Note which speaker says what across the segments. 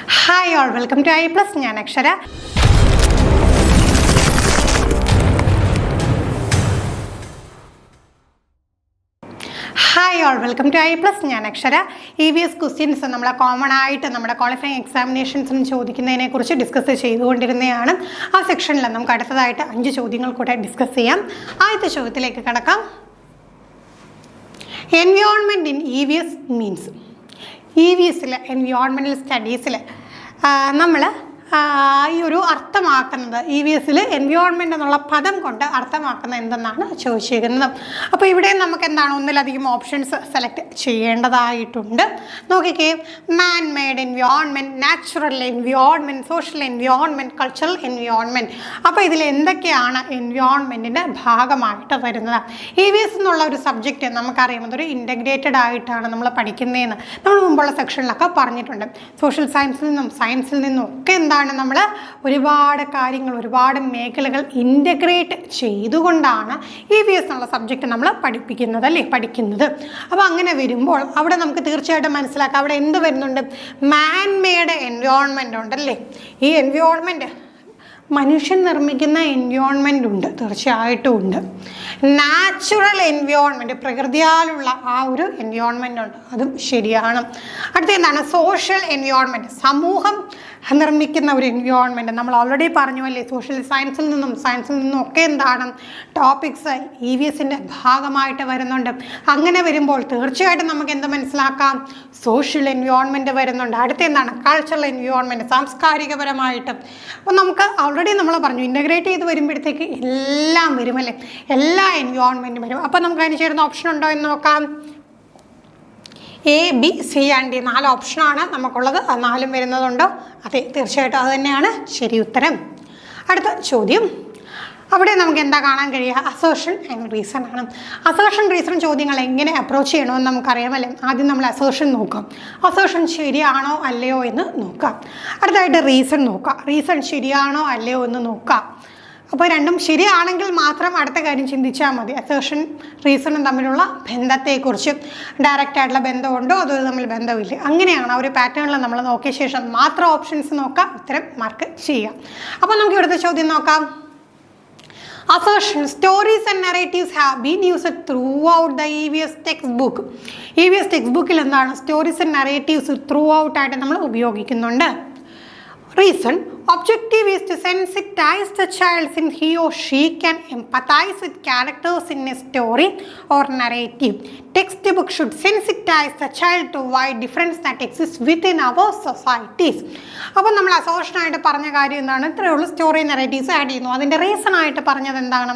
Speaker 1: Hi all, welcome to I Plus. ഞാൻ അക്ഷര. Hi all, welcome to I Plus. ഞാൻ അക്ഷര. EVS ക്വസ്റ്റ്യൻസ് നമ്മൾ കോമൺ ആയിട്ട് നമ്മുടെ ക്വാളിഫയിങ് എക്സാമിനേഷൻസിന് ചോദിക്കുന്നതിനെ കുറിച്ച് ഡിസ്കസ് ചെയ്തുകൊണ്ടിരുന്നതാണ്. ആ സെക്ഷനിൽ നമുക്ക് അടുത്തതായിട്ട് 5 ചോദ്യങ്ങൾ കൂടെ ഡിസ്കസ് ചെയ്യാം. ആദ്യത്തെ ചോദ്യത്തിലേക്ക് കടക്കാം. എൻവയോൺമെൻറ്റ് ഇൻ EVS മീൻസ് EVSൽ എൻവയോൺമെൻറ്റൽ സ്റ്റഡീസിൽ നമ്മൾ ഈ ഒരു അർത്ഥമാക്കുന്നത് EVSൽ എൻവയോൺമെൻറ്റ് എന്നുള്ള പദം കൊണ്ട് അർത്ഥമാക്കുന്നത് എന്തെന്നാണ് ചോദിച്ചിരിക്കുന്നത്. അപ്പോൾ ഇവിടെ നമുക്ക് എന്താണ് ഒന്നിലധികം ഓപ്ഷൻസ് സെലക്ട് ചെയ്യേണ്ടതായിട്ടുണ്ട്. നോക്കിക്കേ, മാൻ made environment, natural environment, social environment, cultural environment. അപ്പോൾ ഇതിൽ എന്തൊക്കെയാണ് എൻവയോൺമെൻറ്റിൻ്റെ ഭാഗമായിട്ട് വരുന്നത്? EVS എന്നുള്ള ഒരു സബ്ജക്റ്റ് നമുക്കറിയാം, അതൊരു ഇൻ്റഗ്രേറ്റഡ് ആയിട്ടാണ് നമ്മൾ പഠിക്കുന്നതെന്ന് നമ്മൾ മുമ്പുള്ള സെക്ഷനിലൊക്കെ പറഞ്ഞിട്ടുണ്ട്. സോഷ്യൽ സയൻസിൽ നിന്നും സയൻസിൽ നിന്നും ഒക്കെ എന്താണ് നമ്മൾ ഒരുപാട് കാര്യങ്ങൾ, ഒരുപാട് മേഖലകൾ ഇൻ്റഗ്രേറ്റ് ചെയ്തുകൊണ്ടാണ് EVS എന്നുള്ള സബ്ജക്റ്റ് നമ്മൾ പഠിപ്പിക്കുന്നത് അല്ലേ, പഠിക്കുന്നത്. അപ്പോൾ അങ്ങനെ വരുമ്പോൾ അവിടെ നമുക്ക് തീർച്ചയായിട്ടും മനസ്സിലാക്കാം അവിടെ എന്ത് വരുന്നുണ്ട്? മാൻ മെയ്ഡ് എൻവയോൺമെൻ്റ് ഉണ്ടല്ലേ. ഈ എൻവയോൺമെൻറ്റ് മനുഷ്യൻ നിർമ്മിക്കുന്ന എൻവയോൺമെൻ്റ് ഉണ്ട്, തീർച്ചയായിട്ടും ഉണ്ട്. നാച്ചുറൽ എൻവയോൺമെൻറ്റ്, പ്രകൃതിയാലുള്ള ആ ഒരു എൻവയോൺമെൻ്റ് ഉണ്ട്, അതും ശരിയാണ്. അടുത്ത എന്താണ്? സോഷ്യൽ എൻവയോൺമെൻറ്റ്, സമൂഹം നിർമ്മിക്കുന്ന ഒരു എൻവയോൺമെൻറ്റ്. നമ്മൾ ഓൾറെഡി പറഞ്ഞു അല്ലേ, സോഷ്യൽ സയൻസിൽ നിന്നും ഒക്കെ എന്താണ് ടോപ്പിക്സ് EVSൻ്റെ ഭാഗമായിട്ട് വരുന്നുണ്ട്. അങ്ങനെ വരുമ്പോൾ തീർച്ചയായിട്ടും നമുക്ക് എന്ത് മനസ്സിലാക്കാം? സോഷ്യൽ എൻവയോൺമെൻറ്റ് വരുന്നുണ്ട്. അടുത്ത എന്താണ്? കൾച്ചറൽ എൻവയോൺമെൻറ്റ്, സാംസ്കാരികപരമായിട്ട്. അപ്പോൾ നമുക്ക് ഓൾറെഡി നമ്മൾ പറഞ്ഞു ഇൻ്റഗ്രേറ്റ് ചെയ്ത് വരുമ്പോഴത്തേക്ക് എല്ലാം വരുമല്ലേ, എല്ലാ എൻവയോൺമെൻറ്റും വരും. അപ്പോൾ നമുക്ക് അതിന് ചേരുന്ന ഓപ്ഷൻ ഉണ്ടോ എന്ന് നോക്കാം. A, B, C and D 4 ഓപ്ഷനാണ് നമുക്കുള്ളത്. അത് 4 വരുന്നതുണ്ടോ? അതെ, തീർച്ചയായിട്ടും അത് തന്നെയാണ് ശരി ഉത്തരം. അടുത്ത ചോദ്യം, അവിടെ നമുക്ക് എന്താ കാണാൻ കഴിയുക? അസേർഷൻ ആൻഡ് റീസൺ ആണ്. അസേർഷൻ റീസൺ ചോദ്യങ്ങൾ എങ്ങനെ അപ്രോച്ച് ചെയ്യണമെന്ന് നമുക്കറിയാമല്ലേ. ആദ്യം നമ്മൾ അസേർഷൻ നോക്കാം, അസേർഷൻ ശരിയാണോ അല്ലയോ എന്ന് നോക്കാം. അടുത്തായിട്ട് റീസൺ നോക്കാം, റീസൺ ശരിയാണോ അല്ലയോ എന്ന് നോക്കാം. അപ്പോൾ രണ്ടും ശരിയാണെങ്കിൽ മാത്രം അടുത്ത കാര്യം ചിന്തിച്ചാൽ മതി. അസേർഷൻ റീസണും തമ്മിലുള്ള ബന്ധത്തെക്കുറിച്ച് ഡയറക്റ്റ് ആയിട്ടുള്ള ബന്ധമുണ്ടോ അതോ തമ്മിൽ ബന്ധമില്ല, അങ്ങനെയാണ് ആ ഒരു പാറ്റേണിൽ നമ്മൾ നോക്കിയ ശേഷം മാത്രം ഓപ്ഷൻസ് നോക്കാം, ഉത്തരം മാർക്ക് ചെയ്യാം. അപ്പോൾ നമുക്ക് ഇവിടുത്തെ ചോദ്യം നോക്കാം. Assertion, stories and narratives have been used throughout the EVS textbook. EVS textbookil എന്താണ്? Stories and narratives through out ആയിട്ട് നമ്മൾ ഉപയോഗിക്കുന്നുണ്ട്. Reason, objective is to sensitize the child since he or she can empathize with characters in a story or narrative. Textbook should sensitize the child to wide difference that exists within our societies. അപ്പോൾ നമ്മൾ അസോഷനായിട്ട് പറഞ്ഞ കാര്യം എന്താണ്? ഇത്രയേ ഉള്ളൂ. Story narratives add ചെയ്യുന്നു. അതിൻ്റെ reason ആയിട്ട് പറഞ്ഞത് എന്താണ്?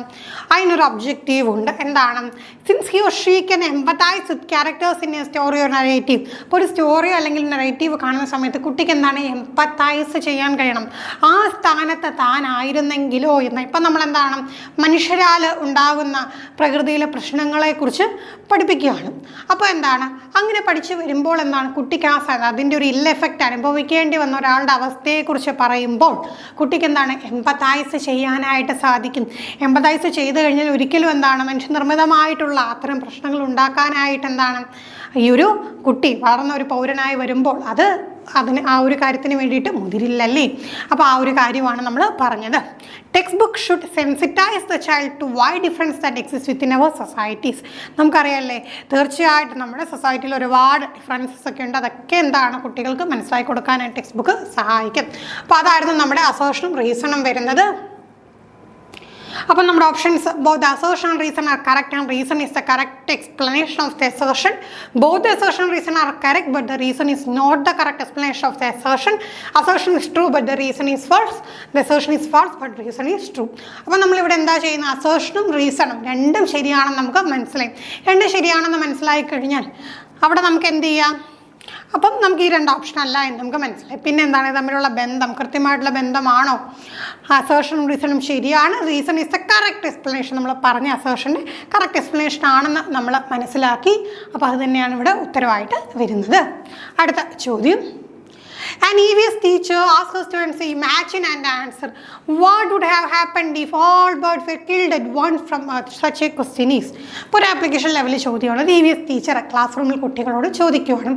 Speaker 1: അതിനൊരു ഒബ്ജക്റ്റീവ് ഉണ്ട്. എന്താണ്? Since he or she can empathise with characters in a story or narrative. അപ്പോൾ ഒരു സ്റ്റോറി അല്ലെങ്കിൽ നറേറ്റീവ് കാണുന്ന സമയത്ത് കുട്ടിക്ക് എന്താണ്? എംപതൈസ് ചെയ്യാൻ കഴിയണം. ആ സ്ഥാനത്ത് താനായിരുന്നെങ്കിലോ എന്ന്. ഇപ്പം നമ്മളെന്താണ്? മനുഷ്യരാൽ ഉണ്ടാകുന്ന പ്രകൃതിയിലെ പ്രശ്നങ്ങളെക്കുറിച്ച് പഠിപ്പിക്കുകയാണ്. അപ്പോൾ എന്താണ്? അങ്ങനെ പഠിച്ചു വരുമ്പോൾ എന്താണ്? കുട്ടിക്ക് ആ അതിൻ്റെ ഒരു ഇല്ല എഫക്റ്റ് അനുഭവിക്കേണ്ടി വന്ന ഒരാളുടെ അവസ്ഥയെക്കുറിച്ച് പറയുമ്പോൾ കുട്ടിക്ക് എന്താണ്? എംപതൈസ് ചെയ്യാനായിട്ട് സാധിക്കും. എംപതൈസ് ചെയ്ത് കഴിഞ്ഞാൽ ഒരിക്കലും എന്താണ്? മനുഷ്യനിർമ്മിതമായിട്ടുള്ള അത്തരം പ്രശ്നങ്ങൾ ഉണ്ടാക്കാനായിട്ട് എന്താണ്? ഈ ഒരു കുട്ടി വളർന്ന ഒരു പൗരനായി വരുമ്പോൾ അതിന് ആ ഒരു കാര്യത്തിന് വേണ്ടിയിട്ട് മുതിരില്ലല്ലേ. അപ്പോൾ ആ ഒരു കാര്യമാണ് നമ്മൾ പറഞ്ഞത്. Text book should sensitise the child to wide difference that exist within our societies. നമുക്കറിയാമല്ലേ, തീർച്ചയായിട്ടും നമ്മുടെ സൊസൈറ്റിയിൽ ഒരുപാട് ഡിഫറൻസസ് ഒക്കെ ഉണ്ട്. അതൊക്കെ എന്താണ്? കുട്ടികൾക്ക് മനസ്സിലാക്കി കൊടുക്കാനായിട്ട് ടെക്സ്റ്റ് ബുക്ക് സഹായിക്കും. അപ്പോൾ അതായിരുന്നു നമ്മുടെ അസേർഷനും റീസണും വരുന്നത്. അപ്പോൾ നമ്മുടെ options both the assertion and reason are correct and reason is the correct explanation of the assertion. Both the assertion and reason are correct but the reason is not the correct explanation of the assertion. Assertion is true but the reason is false. The assertion is false but the reason is true. അപ്പോൾ നമ്മളിവിടെ എന്താ ചെയ്യുന്നത്? അസേർഷനും റീസണും രണ്ടും ശരിയാണെന്ന് നമുക്ക് മനസ്സിലായി. രണ്ടും ശരിയാണെന്ന് മനസ്സിലായി കഴിഞ്ഞാൽ അവിടെ നമുക്ക് എന്ത് ചെയ്യാം? അപ്പം നമുക്ക് ഈ 2 ഓപ്ഷൻ അല്ല എന്ന് നമുക്ക് മനസ്സിലായി. പിന്നെ എന്താണ് തമ്മിലുള്ള ബന്ധം? കൃത്യമായിട്ടുള്ള ബന്ധമാണോ? അസേർഷനും റീസണും ശരിയാണ്. Reason is the correct explanation. നമ്മൾ പറഞ്ഞ അസേർഷൻ്റെ കറക്റ്റ് എക്സ്പ്ലനേഷൻ ആണെന്ന് നമ്മൾ മനസ്സിലാക്കി. അപ്പോൾ അത് തന്നെയാണ് ഇവിടെ ഉത്തരവായിട്ട് വരുന്നത്. അടുത്ത ചോദ്യം, An EVS teacher asks her students to imagine and answer what would have happened if all birds were killed at once from Earth. Such a question is. ഇപ്പോൾ ഒരു ആപ്ലിക്കേഷൻ ലെവലിൽ ചോദ്യമാണ്. EVS ടീച്ചർ ക്ലാസ് റൂമിൽ കുട്ടികളോട് ചോദിക്കുകയാണ്.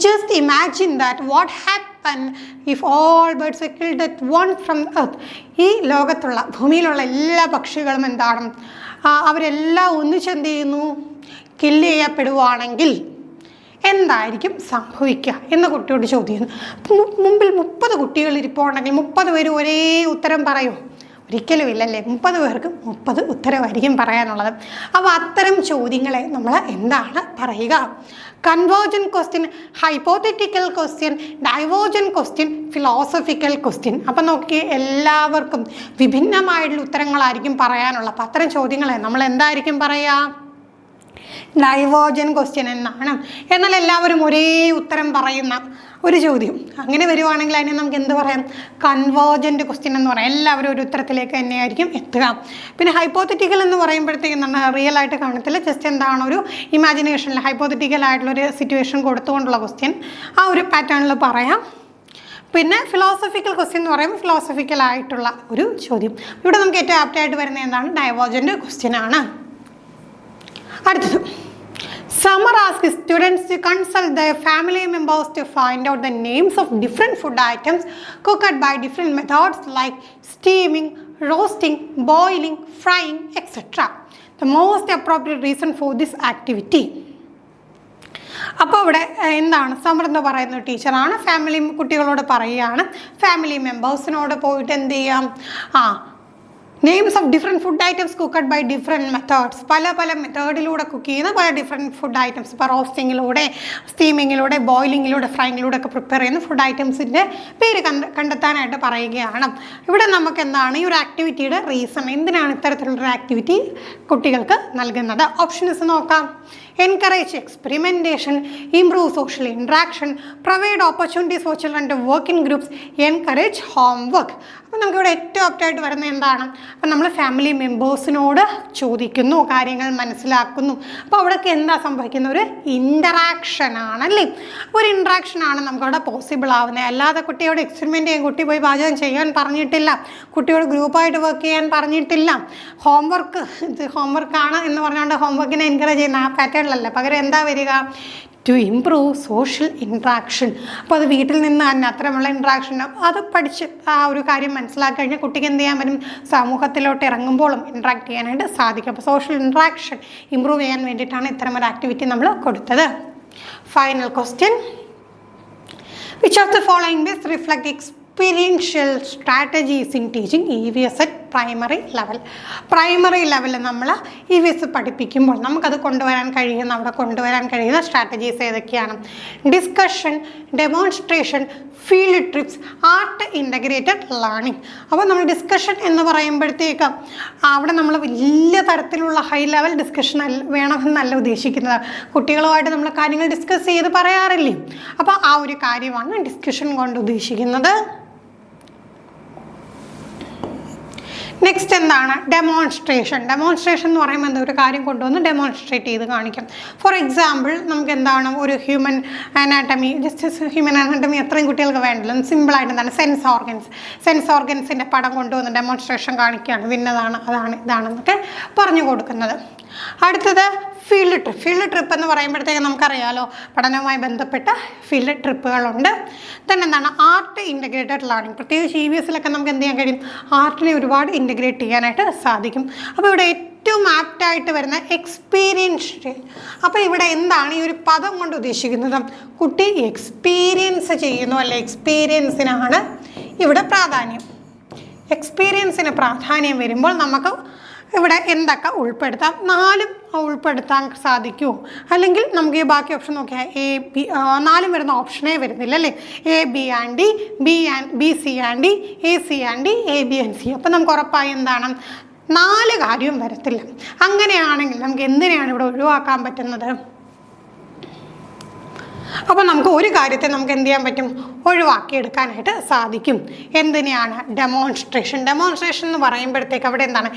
Speaker 1: Just imagine that what happened if all birds were killed at once from Earth. ഈ ലോകത്തുള്ള ഭൂമിയിലുള്ള എല്ലാ പക്ഷികളും എന്താണ്, അവരെല്ലാം ഒന്നിച്ചെന്ത് ചെയ്യുന്നു, കില്ല് ചെയ്യപ്പെടുവാണെങ്കിൽ എന്തായിരിക്കും സംഭവിക്കുക എന്ന് കുട്ടിയോട് ചോദിക്കുന്നു. മുമ്പിൽ 30 കുട്ടികൾ ഇരിപ്പുണ്ടെങ്കിൽ 30 പേര് ഒരേ ഉത്തരം പറയൂ? ഒരിക്കലും ഇല്ലല്ലേ. 30 പേർക്ക് 30 ഉത്തരമായിരിക്കും പറയാനുള്ളത്. അപ്പോൾ അത്തരം ചോദ്യങ്ങളെ നമ്മൾ എന്താണ് പറയുക? Convergent question, hypothetical question, divergent question, philosophical question. അപ്പം നോക്കി എല്ലാവർക്കും വിഭിന്നമായിട്ടുള്ള ഉത്തരങ്ങളായിരിക്കും പറയാനുള്ളത്. അപ്പം അത്തരം ചോദ്യങ്ങളെ നമ്മൾ എന്തായിരിക്കും പറയുക? ഡൈവേർജൻ ക്വസ്റ്റ്യൻ എന്നാണ്. എന്നാൽ എല്ലാവരും ഒരേ ഉത്തരം പറയുന്ന ഒരു ചോദ്യം അങ്ങനെ വരുവാണെങ്കിൽ അതിനെ നമുക്ക് എന്ത് പറയാം? കൺവേർജൻ്റ് ക്വസ്റ്റ്യൻ എന്ന് പറയാം. എല്ലാവരും ഒരു ഉത്തരത്തിലേക്ക് തന്നെയായിരിക്കും എത്തുക. പിന്നെ ഹൈപ്പോത്തറ്റിക്കൽ എന്ന് പറയുമ്പോഴത്തേക്കും എന്താണ്, റിയൽ ആയിട്ട് കാണത്തില്ല, ജസ്റ്റ് എന്താണ് ഒരു ഇമാജിനേഷനിൽ ഹൈപ്പോത്തറ്റിക്കൽ ആയിട്ടുള്ളൊരു സിറ്റുവേഷൻ കൊടുത്തുകൊണ്ടുള്ള ക്വസ്റ്റ്യൻ, ആ ഒരു പാറ്റേണിൽ പറയാം. പിന്നെ ഫിലോസഫിക്കൽ ക്വസ്റ്റ്യൻ എന്ന് പറയുമ്പോൾ ഫിലോസഫിക്കൽ ആയിട്ടുള്ള ഒരു ചോദ്യം. ഇവിടെ നമുക്ക് ഏറ്റവും ആപ്റ്റായിട്ട് വരുന്നത് എന്താണ്? ഡൈവേർജൻ്റ് ക്വസ്റ്റ്യൻ ആണ്. അടുത്തത്, Summer asks students to consult their family members to find out the names of different food items cooked by different methods like steaming, roasting, boiling, frying, etc. The most appropriate reason for this activity. അപ്പോൾ ഇവിടെ എന്താണ്, സമർ എന്ന് പറയുന്ന ടീച്ചറാണ് family കുട്ടികളോട് പറയുകയാണ്, family മെമ്പേഴ്സിനോട് പോയിട്ട് എന്ത് ചെയ്യാം, names of different food items cooked by different methods, പല പല മെത്തേഡിലൂടെ കുക്ക് ചെയ്യുന്ന പല ഡിഫറെൻറ്റ് ഫുഡ് ഐറ്റംസ്, ഇപ്പോൾ റോസ്റ്റിങ്ങിലൂടെ, സ്റ്റീമിങ്ങിലൂടെ, ബോയിലിങ്ങിലൂടെ, ഫ്രൈങ്ങിലൂടെ ഒക്കെ പ്രിപ്പയർ ചെയ്യുന്ന ഫുഡ് ഐറ്റംസിൻ്റെ പേര് കണ്ടെത്താനായിട്ട് പറയുകയാണ്. ഇവിടെ നമുക്ക് എന്താണ് ഈ ഒരു ആക്ടിവിറ്റിയുടെ റീസൺ, എന്തിനാണ് ഇത്തരത്തിലുള്ളൊരു ആക്ടിവിറ്റി കുട്ടികൾക്ക് നൽകുന്നത്? ഓപ്ഷൻസ് നോക്കാം. Encourage experimentation, improve social interaction, provide opportunities for children to work in groups, encourage homework. അപ്പോൾ നമുക്കിവിടെ ഏറ്റവും ആപ്റ്റായിട്ട് വരുന്നത് എന്താണ്? അപ്പം നമ്മൾ ഫാമിലി മെമ്പേഴ്സിനോട് ചോദിക്കുന്നു, കാര്യങ്ങൾ മനസ്സിലാക്കുന്നു. അപ്പോൾ അവിടെയൊക്കെ എന്താ സംഭവിക്കുന്ന ഒരു ഇൻറ്ററാക്ഷൻ ആണല്ലേ. ഒരു ഇൻട്രാക്ഷനാണ് നമുക്കവിടെ പോസിബിൾ ആവുന്നത്. അല്ലാതെ കുട്ടിയോട് എക്സ്പെരിമെൻ്റ് ചെയ്യാൻ, കുട്ടി പോയി പാചകം ചെയ്യാൻ പറഞ്ഞിട്ടില്ല, കുട്ടിയോട് ഗ്രൂപ്പായിട്ട് വർക്ക് ചെയ്യാൻ പറഞ്ഞിട്ടില്ല, ഇത് ഹോംവർക്കാണ് എന്ന് പറഞ്ഞുകൊണ്ട് ഹോംവർക്കിനെ എൻകറേജ് ചെയ്യുന്ന ആ പാറ്റേണിലല്ല. പകരം എന്താ വരിക? To improve social interaction. അപ്പോൾ അത് വീട്ടിൽ നിന്ന് തന്നെ അത്തരമുള്ള ഇൻട്രാക്ഷൻ അത് പഠിച്ച് ആ ഒരു കാര്യം മനസ്സിലാക്കി കഴിഞ്ഞാൽ കുട്ടിക്ക് എന്ത് ചെയ്യാൻ പറ്റും? സമൂഹത്തിലോട്ട് ഇറങ്ങുമ്പോഴും ഇൻട്രാക്ട് ചെയ്യാനായിട്ട് സാധിക്കും. അപ്പോൾ സോഷ്യൽ ഇൻട്രാക്ഷൻ ഇംപ്രൂവ് ചെയ്യാൻ വേണ്ടിയിട്ടാണ് ഇത്തരമൊരു ആക്ടിവിറ്റി നമ്മൾ കൊടുത്തത്. Final question, which of the following best reflect experiential strategies in teaching EVS at primary ലെവലിൽ നമ്മൾ EVS പഠിപ്പിക്കുമ്പോൾ നമുക്കത് അവിടെ കൊണ്ടുവരാൻ കഴിയുന്ന സ്ട്രാറ്റജീസ് ഏതൊക്കെയാണ്? Discussion, demonstration, field TRIPS, art integrated learning. അപ്പോൾ നമ്മൾ ഡിസ്കഷൻ എന്ന് പറയുമ്പോഴത്തേക്ക് അവിടെ നമ്മൾ വലിയ തരത്തിലുള്ള ഹൈ ലെവൽ ഡിസ്കഷൻ വേണമെന്നല്ല ഉദ്ദേശിക്കുന്നത്. കുട്ടികളുമായിട്ട് നമ്മൾ കാര്യങ്ങൾ ഡിസ്കസ് ചെയ്ത് പറയാറില്ലേ, അപ്പോൾ ആ ഒരു കാര്യമാണ് ഡിസ്കഷൻ കൊണ്ട് ഉദ്ദേശിക്കുന്നത്. നെക്സ്റ്റ് എന്താണ്? ഡെമോൺസ്ട്രേഷൻ എന്ന് പറയുമ്പോൾ എന്താ, ഒരു കാര്യം കൊണ്ടുവന്ന് ഡെമോൺസ്ട്രേറ്റ് ചെയ്ത് കാണിക്കാം. ഫോർ എക്സാമ്പിൾ നമുക്ക് എന്താണ് ഒരു human anatomy, just human anatomy അത്രയും കുട്ടികൾക്ക് വേണ്ടല്ലോ, സിമ്പിളായിട്ട് എന്താണ് സെൻസ് ഓർഗൻസിൻ്റെ പടം കൊണ്ടുവന്ന് ഡെമോൺസ്ട്രേഷൻ കാണിക്കുകയാണ്, ഇന്നതാണ് അതാണ് ഇതാണെന്നൊക്കെ പറഞ്ഞു കൊടുക്കുന്നത്. അടുത്തത് ഫീൽഡ് ട്രിപ്പ് എന്ന് പറയുമ്പോഴത്തേക്ക് നമുക്കറിയാമല്ലോ പഠനവുമായി ബന്ധപ്പെട്ട ഫീൽഡ് ട്രിപ്പുകളുണ്ട്. തന്നെ എന്താണ് ആർട്ട് ഇൻ്റഗ്രേറ്റഡ് ലേണിംഗ്. പ്രത്യേകിച്ച് EVSലൊക്കെ നമുക്ക് എന്ത് ചെയ്യാൻ കഴിയും? ആർട്ടിനെ ഒരുപാട് ഇൻ്റഗ്രേറ്റ് ചെയ്യാനായിട്ട് സാധിക്കും. അപ്പോൾ ഇവിടെ ഏറ്റവും ആപ്റ്റായിട്ട് വരുന്ന എക്സ്പീരിയൻഷ്യൽ. അപ്പോൾ ഇവിടെ എന്താണ് ഈ ഒരു പദം കൊണ്ട് ഉദ്ദേശിക്കുന്നത്? കുട്ടി എക്സ്പീരിയൻസ് ചെയ്യുന്നു അല്ലെ, എക്സ്പീരിയൻസിനാണ് ഇവിടെ പ്രാധാന്യം. എക്സ്പീരിയൻസിന് പ്രാധാന്യം വരുമ്പോൾ നമുക്ക് ഇവിടെ എന്തൊക്കെ ഉൾപ്പെടുത്താം? 4 ഉൾപ്പെടുത്താൻ സാധിക്കുമോ? അല്ലെങ്കിൽ നമുക്ക് ഈ ബാക്കി ഓപ്ഷൻ നോക്കിയാൽ AB 4 വരുന്ന ഓപ്ഷനേ വരുന്നില്ല അല്ലേ. AB and D, BC and D, AC and D, AB and C. അപ്പം നമുക്ക് ഉറപ്പായി എന്താണ് 4 കാര്യവും വരത്തില്ല. അങ്ങനെയാണെങ്കിൽ നമുക്ക് എന്തിനെയാണ് ഇവിടെ ഒഴിവാക്കാൻ പറ്റുന്നത്? അപ്പോൾ നമുക്ക് ഒരു കാര്യത്തെ നമുക്ക് എന്ത് ചെയ്യാൻ പറ്റും? ഒഴിവാക്കിയെടുക്കാനായിട്ട് സാധിക്കും. എന്തിനെയാണ്? ഡെമോൺസ്ട്രേഷൻ എന്ന് പറയുമ്പോഴത്തേക്ക് അവിടെ എന്താണ്?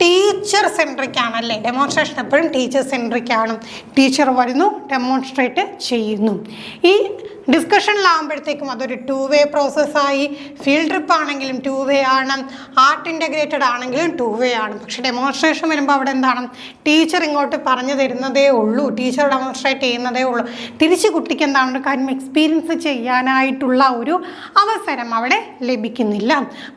Speaker 1: ടീച്ചർ സെൻട്രിക് ആണല്ലേ. ഡെമോൺസ്ട്രേഷൻ എപ്പോഴും ടീച്ചർ സെൻട്രിക് ആണ്. ടീച്ചർ വരുന്നു, ഡെമോൺസ്ട്രേറ്റ് ചെയ്യുന്നു. ഈ ഡിസ്കഷനിലാകുമ്പോഴത്തേക്കും അതൊരു 2-വേ പ്രോസസ്സായി. ഫീൽഡ് ട്രിപ്പ് ആണെങ്കിലും 2-വേ ആണ്, ആർട്ട് ഇൻ്റഗ്രേറ്റഡ് ആണെങ്കിലും 2-വേ ആണ്. പക്ഷേ ഡെമോൺസ്ട്രേഷൻ വരുമ്പോൾ അവിടെ എന്താണ്, ടീച്ചർ ഇങ്ങോട്ട് പറഞ്ഞു തരുന്നതേ ഉള്ളൂ, ടീച്ചർ ഡെമോൺസ്ട്രേറ്റ് ചെയ്യുന്നതേ ഉള്ളൂ. തിരിച്ച് കുട്ടിക്ക് എന്താണ് ഒരു കാര്യം എക്സ്പീരിയൻസ് ചെയ്യാനായിട്ടുള്ള ഒരു അവസരം അവിടെ ലഭിക്കുന്നില്ല.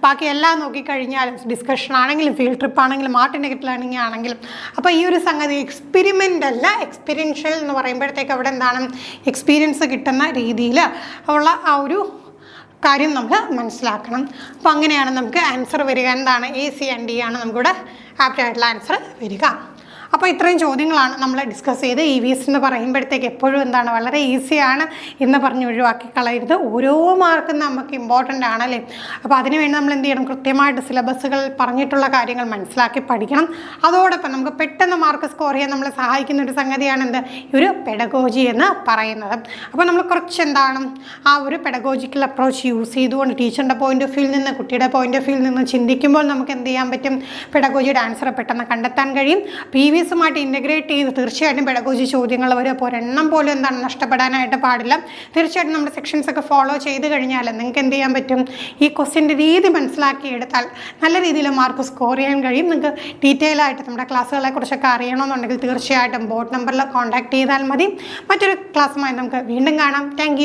Speaker 1: ബാക്കി എല്ലാം നോക്കിക്കഴിഞ്ഞാൽ ഡിസ്കഷൻ ആണെങ്കിലും ഫീൽഡ് ട്രിപ്പ് ആണെങ്കിലും ആർട്ട് ഇൻ്റഗ്രേറ്റഡ് ലേണിംഗ് ആണെങ്കിലും. അപ്പോൾ ഈ ഒരു സംഗതി എക്സ്പെരിമെൻ്റ് അല്ല, എക്സ്പീരിയൻഷ്യൽ എന്ന് പറയുമ്പോഴത്തേക്ക് അവിടെ എന്താണ് എക്സ്പീരിയൻസ് കിട്ടുന്ന രീതിയിൽ ഉള്ള ആ ഒരു കാര്യം നമ്മൾ മനസ്സിലാക്കണം. അപ്പോൾ അങ്ങനെയാണ് നമുക്ക് ആൻസർ വരിക. എന്താണ് A, C and D ആണ് നമുക്കിവിടെ ആപ്റ്റായിട്ടുള്ള ആൻസർ വരിക. അപ്പോൾ ഇത്രയും ചോദ്യങ്ങളാണ് നമ്മൾ ഡിസ്കസ് ചെയ്ത്. EVS എന്ന് പറയുമ്പോഴത്തേക്ക് എപ്പോഴും എന്താണ് വളരെ ഈസിയാണ് എന്ന് പറഞ്ഞ് ഒഴിവാക്കി കളയരുത്. ഓരോ മാർക്കും നമുക്ക് ഇമ്പോർട്ടൻ്റ് ആണല്ലേ. അപ്പോൾ അതിനുവേണ്ടി നമ്മൾ എന്ത് ചെയ്യണം, കൃത്യമായിട്ട് സിലബസുകൾ പറഞ്ഞിട്ടുള്ള കാര്യങ്ങൾ മനസ്സിലാക്കി പഠിക്കണം. അതോടൊപ്പം നമുക്ക് പെട്ടെന്ന് മാർക്ക് സ്കോർ ചെയ്യാൻ നമ്മളെ സഹായിക്കുന്ന ഒരു സംഗതിയാണ് എന്ത്, ഈ ഒരു പെഡഗോജി എന്ന് പറയുന്നത്. അപ്പോൾ നമ്മൾ കുറച്ച് എന്താണ് ആ ഒരു പെഡഗോജിക്കൽ അപ്രോച്ച് യൂസ് ചെയ്തുകൊണ്ട് ടീച്ചറിൻ്റെ പോയിന്റ് ഓഫ് വ്യൂവിൽ നിന്ന് കുട്ടിയുടെ പോയിന്റ് ഓഫ് വ്യൂവിൽ നിന്ന് ചിന്തിക്കുമ്പോൾ നമുക്ക് എന്ത് ചെയ്യാൻ പറ്റും, പെഡഗോജിയുടെ ആൻസർ പെട്ടെന്ന് കണ്ടെത്താൻ കഴിയും. EVS-ഉമായിട്ട് ഇൻ്റഗ്രേറ്റ് ചെയ്ത് തീർച്ചയായിട്ടും പെഡഗോജി ചോദ്യങ്ങൾ വരും. അപ്പോൾ ഒരെണ്ണം പോലും എന്താണ് നഷ്ടപ്പെടാനായിട്ട് പാടില്ല. തീർച്ചയായിട്ടും നമ്മുടെ സെക്ഷൻസ് ഒക്കെ ഫോളോ ചെയ്ത് കഴിഞ്ഞാൽ നിങ്ങൾക്ക് എന്ത് ചെയ്യാൻ പറ്റും, ഈ ക്വസ്റ്റ്യൻ്റെ രീതി മനസ്സിലാക്കിയെടുത്താൽ നല്ല രീതിയിൽ മാർക്ക് സ്കോർ ചെയ്യാൻ കഴിയും. നിങ്ങൾക്ക് ഡീറ്റെയിൽ ആയിട്ട് നമ്മുടെ ക്ലാസ്സുകളെ കുറിച്ചൊക്കെ അറിയണമെന്നുണ്ടെങ്കിൽ തീർച്ചയായിട്ടും ബോർഡ് നമ്പറിൽ കോൺടാക്ട് ചെയ്താൽ മതി. മറ്റൊരു ക്ലാസ്സുമായി നമുക്ക് വീണ്ടും കാണാം. താങ്ക്